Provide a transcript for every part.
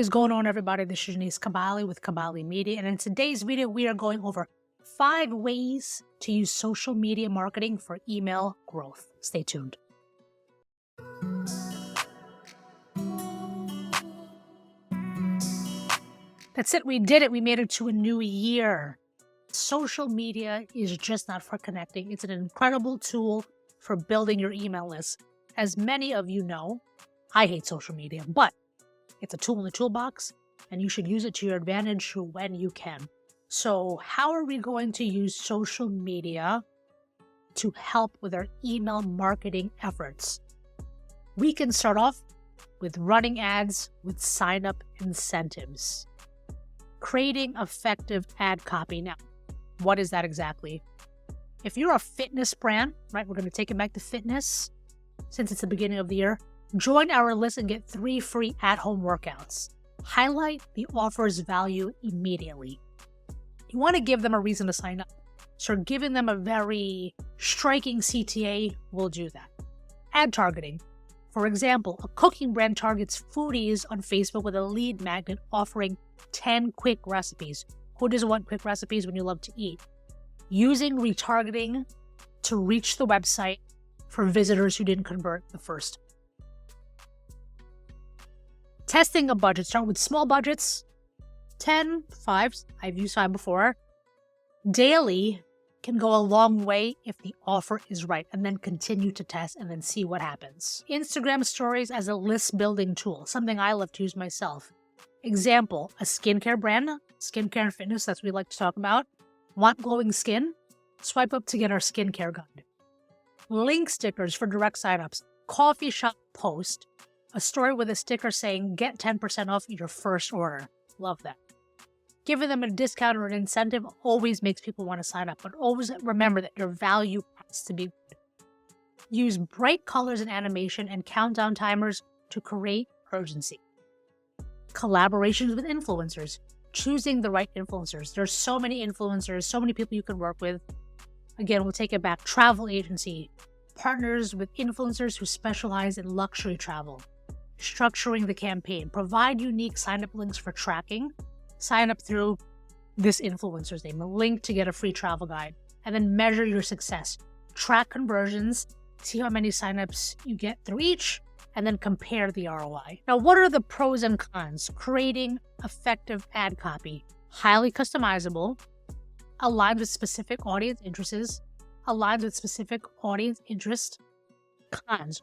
What is going on, everybody? This is Cabale with Cabale Media, and in today's video, we are going over 5 ways to use social media marketing for email growth. Stay tuned. That's it. We did it. We made it to a new year. Social media is just not for connecting. It's an incredible tool for building your email list. As many of you know, I hate social media, but it's a tool in the toolbox, and you should use it to your advantage when you can. So how are we going to use social media to help with our email marketing efforts? We can start off with running ads with sign-up incentives. Creating effective ad copy. Now, what is that exactly? If you're a fitness brand, right, we're going to take it back to fitness since it's the beginning of the year. Join our list and get 3 free at-home workouts. Highlight the offer's value immediately. You want to give them a reason to sign up. So giving them a very striking CTA will do that. Ad targeting. For example, a cooking brand targets foodies on Facebook with a lead magnet offering 10 quick recipes. Who doesn't want quick recipes when you love to eat? Using retargeting to reach the website for visitors who didn't convert the first. Testing a budget. Start with small budgets. 10, 5, I've used 5 before. Daily can go a long way if the offer is right, and then continue to test and then see what happens. Instagram stories as a list building tool, something I love to use myself. Example, a skincare brand, skincare and fitness, that's what we like to talk about. Want glowing skin? Swipe up to get our skincare guide. Link stickers for direct signups. Coffee shop post. A story with a sticker saying, get 10% off your first order. Love that. Giving them a discount or an incentive always makes people want to sign up, but always remember that your value has to be good. Use bright colors and animation and countdown timers to create urgency. Collaborations with influencers. Choosing the right influencers. There's so many influencers, so many people you can work with. Again, we'll take it back. Travel agency. Partners with influencers who specialize in luxury travel. Structuring the campaign. Provide unique sign-up links for tracking. Sign up through this influencer's name, a link to get a free travel guide, and then measure your success. Track conversions, see how many signups you get through each, and then compare the ROI. Now, what are the pros and cons? Creating effective ad copy. Highly customizable, aligns with specific audience interests, Cons.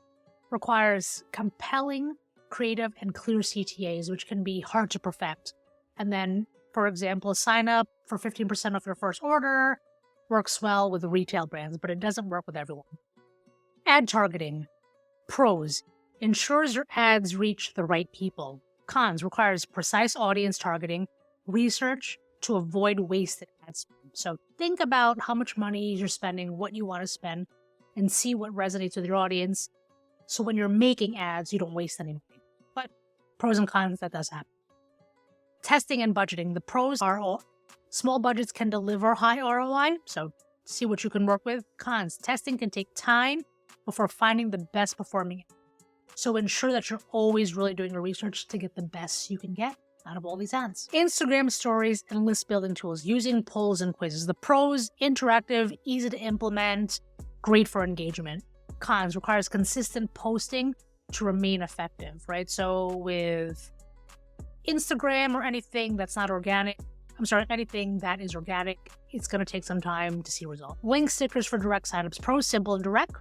Requires compelling, creative, and clear CTAs, which can be hard to perfect. And then, for example, sign up for 15% off your first order works well with retail brands, but it doesn't work with everyone. Ad targeting. Pros. Ensures your ads reach the right people. Cons. Requires precise audience targeting, research to avoid wasted ad spend. So think about how much money you're spending, what you want to spend, and see what resonates with your audience. So when you're making ads, you don't waste any money. But pros and cons, that does happen. Testing and budgeting. The pros are all small budgets can deliver high ROI, so see what you can work with. Cons. Testing can take time before finding the best performing. So ensure that you're always really doing your research to get the best you can get out of all these ads. Instagram stories and list building tools. Using polls and quizzes. The pros, interactive, easy to implement, great for engagement. Cons. Requires consistent posting to remain effective, right? So with Instagram or anything that is organic, it's going to take some time to see results. Link stickers for direct signups. Pros, simple and direct.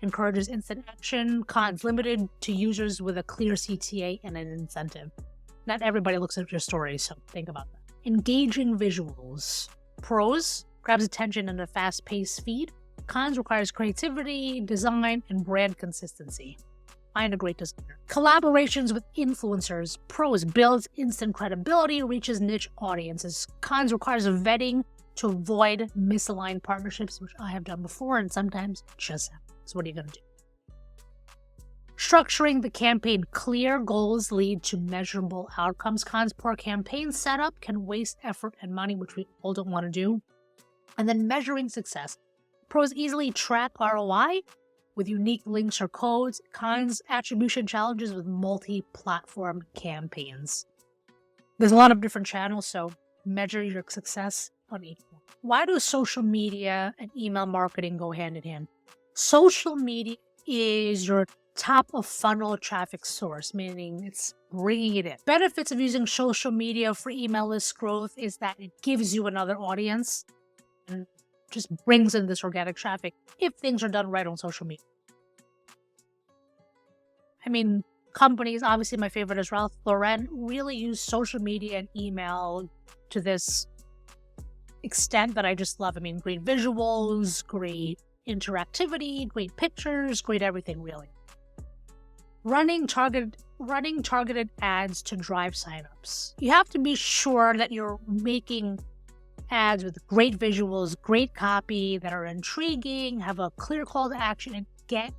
Encourages instant action. Cons, limited to users with a clear CTA and an incentive. Not everybody looks at your stories, so think about that. Engaging visuals. Pros, grabs attention in a fast-paced feed. Cons, requires creativity, design, and brand consistency. Find a great designer. Collaborations with influencers. Pros, builds instant credibility, reaches niche audiences. Cons, requires a vetting to avoid misaligned partnerships, which I have done before, and sometimes just happens. So what are you going to do? Structuring the campaign. Clear goals lead to measurable outcomes. Cons, poor campaign setup can waste effort and money, which we all don't want to do. And then measuring success. Pros, easily track ROI with unique links or codes. Cons, attribution challenges with multi-platform campaigns. There's a lot of different channels, so measure your success on each one. Why do social media and email marketing go hand in hand? Social media is your top of funnel traffic source, meaning it's bringing it in. Benefits of using social media for email list growth is that it gives you another audience and just brings in this organic traffic if things are done right on social media. I mean, companies, obviously my favorite is Ralph Lauren, really use social media and email to this extent that I just love. I mean, great visuals, great interactivity, great pictures, great everything really. Running targeted ads to drive signups. You have to be sure that you're making ads with great visuals, great copy that are intriguing, have a clear call to action, and get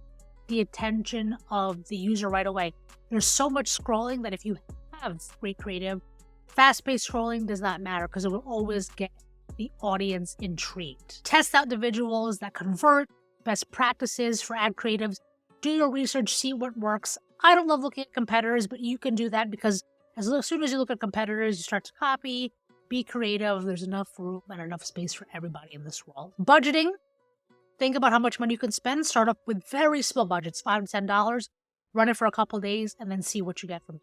the attention of the user right away. There's so much scrolling that if you have great creative, fast-paced scrolling does not matter because it will always get the audience intrigued. Test out the visuals that convert, best practices for ad creatives. Do your research, see what works. I don't love looking at competitors, but you can do that because as soon as you look at competitors, you start to copy, be creative. There's enough room and enough space for everybody in this world. Budgeting. Think about how much money you can spend. Start off with very small budgets, $5 to $10. Run it for a couple days and then see what you get from it.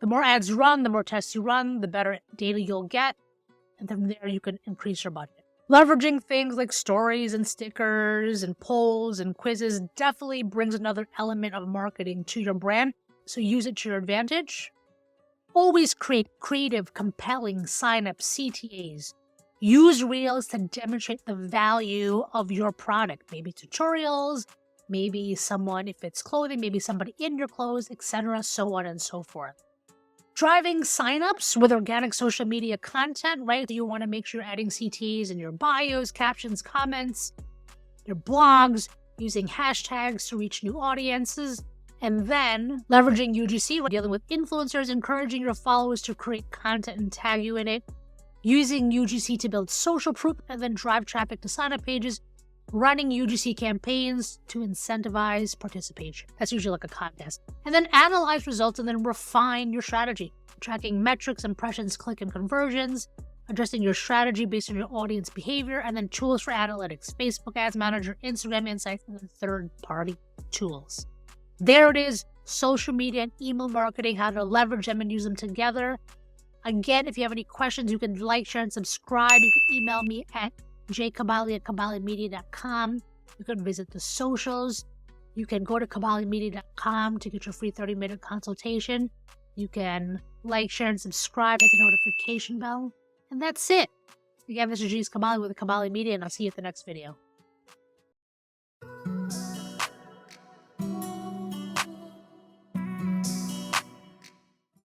The more ads you run, the more tests you run, the better data you'll get. And from there, you can increase your budget. Leveraging things like stories and stickers and polls and quizzes definitely brings another element of marketing to your brand. So use it to your advantage. Always create creative, compelling signups, CTAs. Use Reels to demonstrate the value of your product. Maybe tutorials, maybe someone, if it's clothing, maybe somebody in your clothes, etc., so on and so forth. Driving signups with organic social media content, right? You want to make sure you're adding CTs in your bios, captions, comments, your blogs, using hashtags to reach new audiences, and then leveraging UGC, dealing with influencers, encouraging your followers to create content and tag you in it, using UGC to build social proof and then drive traffic to sign-up pages, running UGC campaigns to incentivize participation. That's usually like a contest. And then analyze results and then refine your strategy. Tracking metrics, impressions, click, and conversions, adjusting your strategy based on your audience behavior, and then tools for analytics, Facebook Ads Manager, Instagram Insights, and then third-party tools. There it is, social media and email marketing, how to leverage them and use them together. Again, if you have any questions, you can like, share, and subscribe. You can email me at jcabale@cabalemedia.com. You can visit the socials. You can go to cabalemedia.com to get your free 30-minute consultation. You can like, share, and subscribe, hit the notification bell. And that's it. Again, this is jcabale with Cabale Media, and I'll see you at the next video.